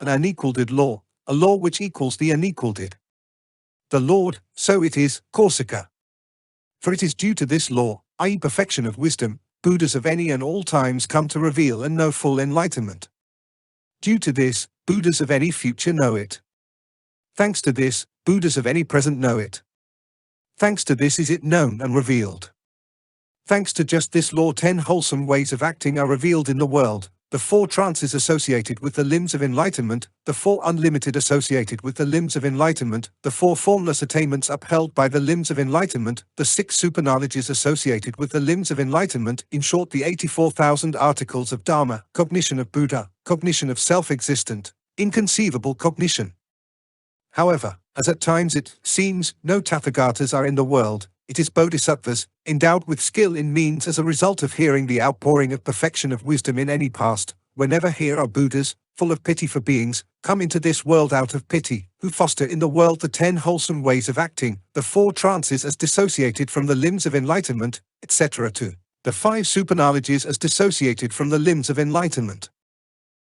an unequaled law, a law which equals the unequaled. The Lord, so it is, Corsica. For it is due to this law, i.e. perfection of wisdom, Buddhas of any and all times come to reveal and know full enlightenment. Due to this, Buddhas of any future know it. Thanks to this, Buddhas of any present know it. Thanks to this is it known and revealed. Thanks to just this law 10 wholesome ways of acting are revealed in the world, the 4 trances associated with the limbs of enlightenment, the 4 unlimited associated with the limbs of enlightenment, the 4 formless attainments upheld by the limbs of enlightenment, the 6 superknowledges associated with the limbs of enlightenment, in short the 84,000 articles of Dharma, cognition of Buddha, cognition of self-existent, inconceivable cognition. However, as at times it seems no Tathagatas are in the world, it is bodhisattvas, endowed with skill in means as a result of hearing the outpouring of perfection of wisdom in any past, whenever here are Buddhas, full of pity for beings, come into this world out of pity, who foster in the world the 10 wholesome ways of acting, the 4 trances as dissociated from the limbs of enlightenment, etc. to the 5 superknowledges as dissociated from the limbs of enlightenment.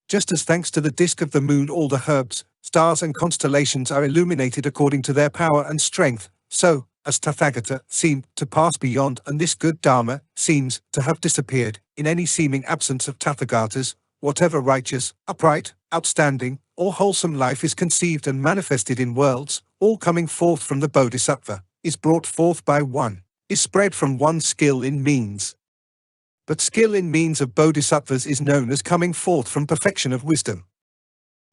Just as thanks to the disk of the moon all the herbs, stars and constellations are illuminated according to their power and strength, so, as Tathagata seemed to pass beyond and this good Dharma seems to have disappeared, in any seeming absence of Tathagatas, whatever righteous, upright, outstanding, or wholesome life is conceived and manifested in worlds, all coming forth from the Bodhisattva, is brought forth by one, is spread from one skill in means. But skill in means of Bodhisattvas is known as coming forth from perfection of wisdom.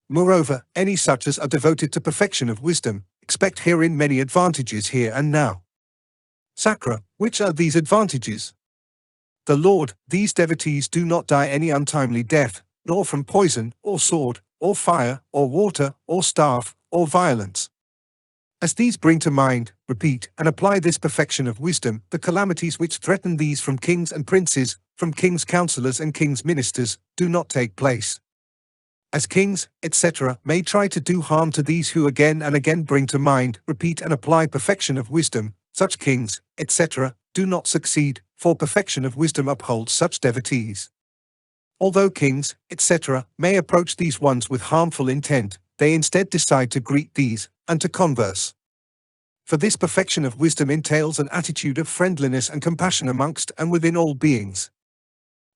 Moreover, any such as are devoted to perfection of wisdom, expect herein many advantages here and now. Sakra, which are these advantages? The Lord, these devotees do not die any untimely death, nor from poison, or sword, or fire, or water, or staff, or violence. As these bring to mind, repeat, and apply this perfection of wisdom, the calamities which threaten these from kings and princes, from kings' counselors and kings' ministers, do not take place. As kings, etc., may try to do harm to these who again and again bring to mind, repeat and apply perfection of wisdom, such kings, etc., do not succeed, for perfection of wisdom upholds such devotees. Although kings, etc., may approach these ones with harmful intent, they instead decide to greet these, and to converse. For this perfection of wisdom entails an attitude of friendliness and compassion amongst and within all beings.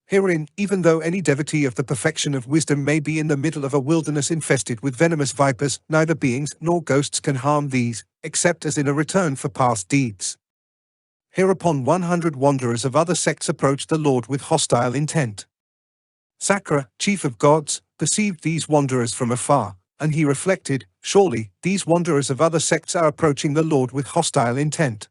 Herein, even though any devotee of the perfection of wisdom may be in the middle of a wilderness infested with venomous vipers, neither beings nor ghosts can harm these, except as in a return for past deeds. Hereupon 100 wanderers of other sects approached the Lord with hostile intent. Sakra, chief of gods, perceived these wanderers from afar, and he reflected, surely, these wanderers of other sects are approaching the Lord with hostile intent.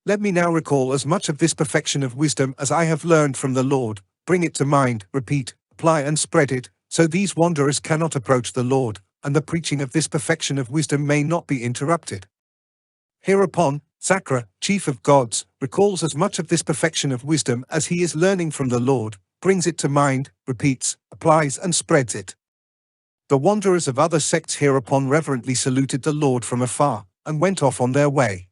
Let me now recall as much of this perfection of wisdom as I have learned from the Lord, bring it to mind, repeat, apply and spread it, so these wanderers cannot approach the Lord, and the preaching of this perfection of wisdom may not be interrupted. Hereupon, Sakra, chief of gods, recalls as much of this perfection of wisdom as he is learning from the Lord, brings it to mind, repeats, applies and spreads it. The wanderers of other sects hereupon reverently saluted the Lord from afar, and went off on their way.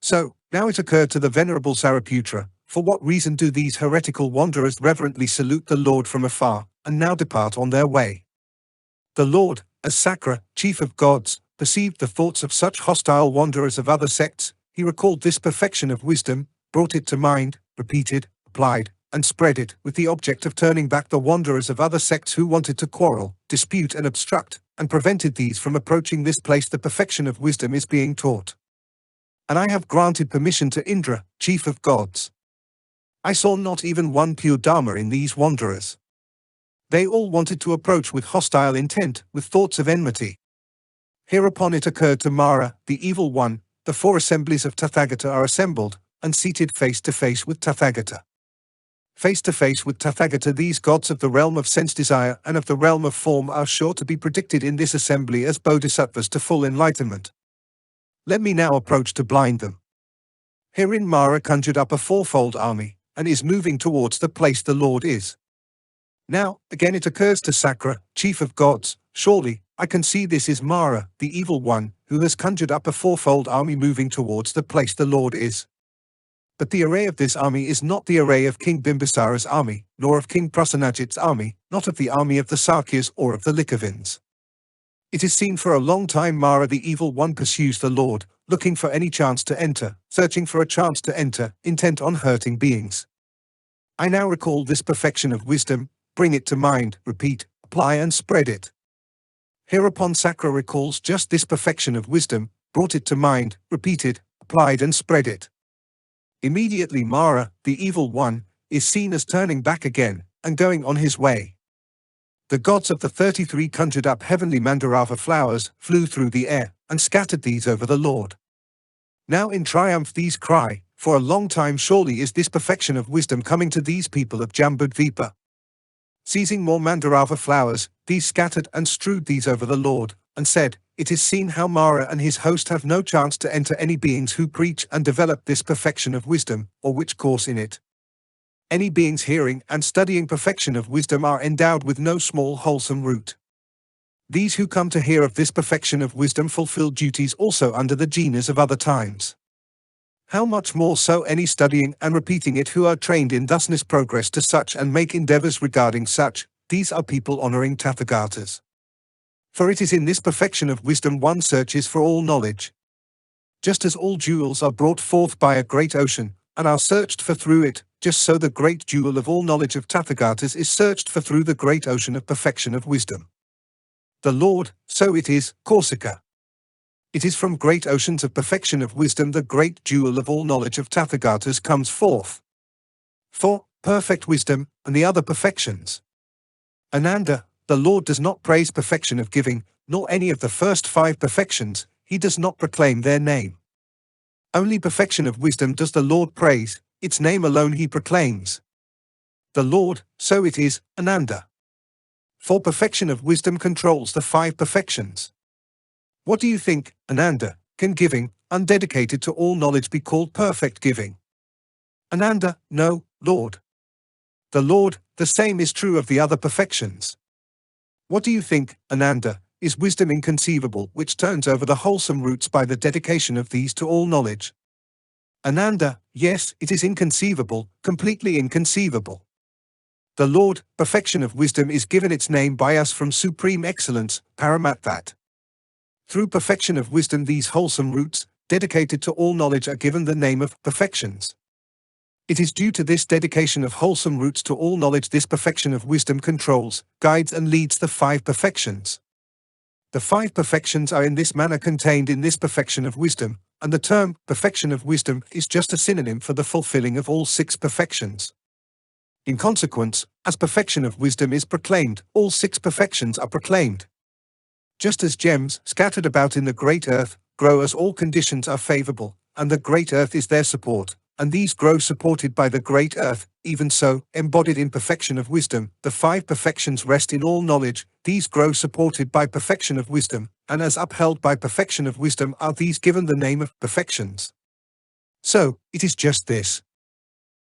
So, now it occurred to the Venerable Sariputra, for what reason do these heretical wanderers reverently salute the Lord from afar, and now depart on their way? The Lord, as Sakra, chief of gods, perceived the thoughts of such hostile wanderers of other sects, he recalled this perfection of wisdom, brought it to mind, repeated, applied, and spread it, with the object of turning back the wanderers of other sects who wanted to quarrel, dispute and obstruct, and prevented these from approaching this place the perfection of wisdom is being taught. And I have granted permission to Indra, chief of gods. I saw not even one pure Dharma in these wanderers. They all wanted to approach with hostile intent, with thoughts of enmity. Hereupon it occurred to Mara, the evil one, the 4 assemblies of Tathagata are assembled, and seated face to face with Tathagata. Face to face with Tathagata, these gods of the realm of sense desire and of the realm of form are sure to be predicted in this assembly as bodhisattvas to full enlightenment. Let me now approach to blind them. Herein Mara conjured up a 4-fold army, and is moving towards the place the Lord is. Now, again it occurs to Sakra, chief of gods, surely, I can see this is Mara, the evil one, who has conjured up a 4-fold army moving towards the place the Lord is. But the array of this army is not the array of King Bimbisara's army, nor of King Prasenajit's army, not of the army of the Sakyas or of the Likavins. It is seen for a long time Mara the evil one pursues the Lord, looking for any chance to enter, searching for a chance to enter, intent on hurting beings. I now recall this perfection of wisdom, bring it to mind, repeat, apply and spread it. Hereupon Sakra recalls just this perfection of wisdom, brought it to mind, repeated, applied and spread it. Immediately Mara, the evil one, is seen as turning back again, and going on his way. The gods of the 33 conjured up heavenly Mandarava flowers, flew through the air, and scattered these over the Lord. Now in triumph these cry, for a long time surely is this perfection of wisdom coming to these people of Jambudvipa. Seizing more Mandarava flowers, these scattered and strewed these over the Lord, and said, it is seen how Mara and his host have no chance to enter any beings who preach and develop this perfection of wisdom, or which course in it. Any beings hearing and studying perfection of wisdom are endowed with no small wholesome root. These who come to hear of this perfection of wisdom fulfill duties also under the genus of other times. How much more so any studying and repeating it who are trained in thusness progress to such and make endeavors regarding such, these are people honoring Tathagatas. For it is in this perfection of wisdom one searches for all knowledge. Just as all jewels are brought forth by a great ocean, and are searched for through it, just so the great jewel of all knowledge of Tathagatas is searched for through the great ocean of perfection of wisdom. The Lord, so it is, Corsica. It is from great oceans of perfection of wisdom the great jewel of all knowledge of Tathagatas comes forth. For perfect wisdom, and the other perfections. Ananda, the Lord does not praise perfection of giving, nor any of the first 5 perfections, he does not proclaim their name. Only perfection of wisdom does the Lord praise, its name alone he proclaims. The Lord, so it is, Ananda. For perfection of wisdom controls the 5 perfections. What do you think, Ananda, can giving, undedicated to all knowledge be called perfect giving? Ananda, no, Lord. The Lord, the same is true of the other perfections. What do you think, Ananda, is wisdom inconceivable which turns over the wholesome roots by the dedication of these to all knowledge? Ananda, yes, it is inconceivable, completely inconceivable. The Lord, perfection of wisdom is given its name by us from supreme excellence, Paramatvat. Through perfection of wisdom these wholesome roots, dedicated to all knowledge are given the name of perfections. It is due to this dedication of wholesome roots to all knowledge this perfection of wisdom controls, guides and leads the 5 perfections. The 5 perfections are in this manner contained in this perfection of wisdom, and the term perfection of wisdom is just a synonym for the fulfilling of all 6 perfections. In consequence, as perfection of wisdom is proclaimed, all 6 perfections are proclaimed. Just as gems, scattered about in the great earth, grow as all conditions are favorable, and the great earth is their support, and these grow supported by the great earth, even so, embodied in perfection of wisdom, the 5 perfections rest in all knowledge, these grow supported by perfection of wisdom, and as upheld by perfection of wisdom are these given the name of perfections. So, it is just this.